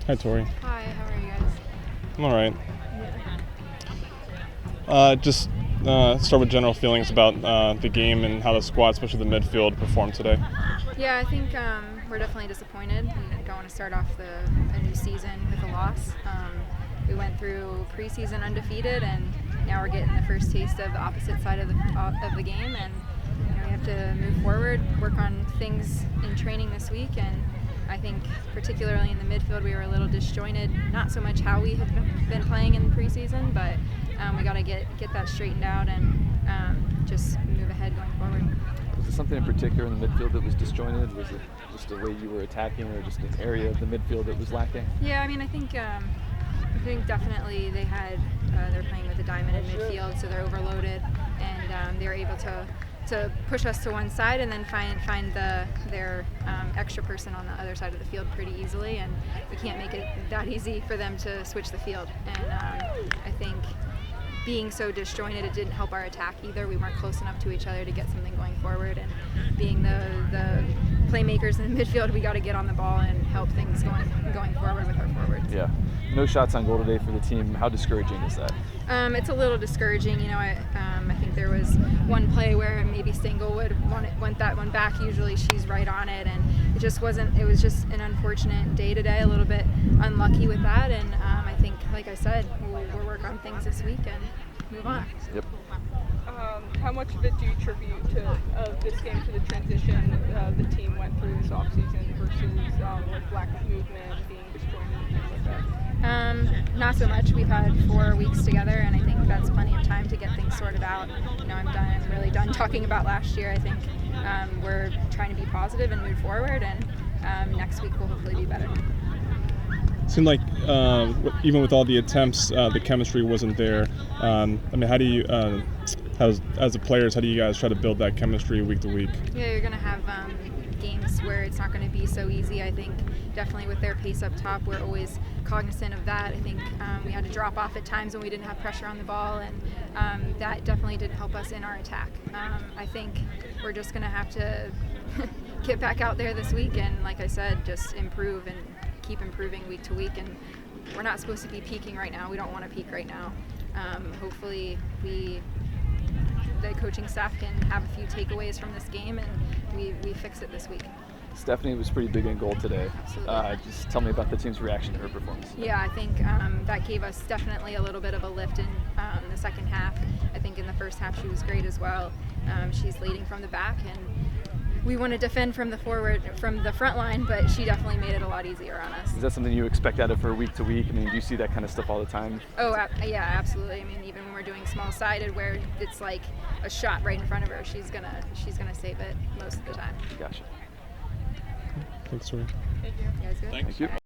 Hi, Tori. Hi, how are you guys? I'm all right. Just start with general feelings about the game and how the squad, especially the midfield, performed today. Yeah, I think we're definitely disappointed. We don't want to start off a new season with a loss. We went through preseason undefeated, and now we're getting the first taste of the opposite side of the game. And we have to move forward, work on things in training this week, and I think particularly in the midfield we were a little disjointed. Not so much how we had been playing in preseason, but we got to get that straightened out and just move ahead going forward. Was there something in particular in the midfield that was disjointed? Was it just the way you were attacking, or just an area of the midfield that was lacking? Yeah, I think definitely they're playing with a diamond in midfield, so they're overloaded, and they're able to push us to one side and then find their extra person on the other side of the field pretty easily, and we can't make it that easy for them to switch the field. And I think being so disjointed, it didn't help our attack either. We weren't close enough to each other to get something going forward, and being the playmakers in the midfield, we got to get on the ball and help things going forward with our forwards. Yeah. No shots on goal today for the team. How discouraging is that? It's a little discouraging. I think there was one play where maybe Stengel would want that one back. Usually she's right on it, and it just wasn't. It was just an unfortunate day today, a little bit unlucky with that. And I think, like I said, we'll work on things this week and move on. Yep. How much of it do you attribute to this game to the transition the team went through this offseason versus like lack of movement, being disjointed, and things like that? Not so much. We've had 4 weeks together, and I think that's plenty of time to get things sorted out. I'm really done talking about last year. I think we're trying to be positive and move forward, and next week will hopefully be better. It seemed like even with all the attempts, the chemistry wasn't there. How do you, as the players, how do you guys try to build that chemistry week to week? Yeah, you're going to have games where it's not going to be so easy. I think definitely with their pace up top, we're always cognizant of that. I think we had to drop off at times when we didn't have pressure on the ball, and that definitely didn't help us in our attack. I think we're just going to have to get back out there this week and, like I said, just improve and keep improving week to week. And we're not supposed to be peaking right now. We don't want to peak right now. Hopefully the coaching staff can have a few takeaways from this game, and we fix it this week. Stephanie was pretty big in goal today. Absolutely. Just tell me about the team's reaction to her performance. Yeah, I think that gave us definitely a little bit of a lift in the second half. I think in the first half she was great as well. She's leading from the back, and we want to defend from the front line, but she definitely made it a lot easier on us. Is that something you expect out of her week to week? Do you see that kind of stuff all the time? Oh, yeah, absolutely. Even when we're doing small-sided, where it's like a shot right in front of her, she's gonna save it most of the time. Gotcha. Thanks, Tori. Thank you. You guys good? Thank you.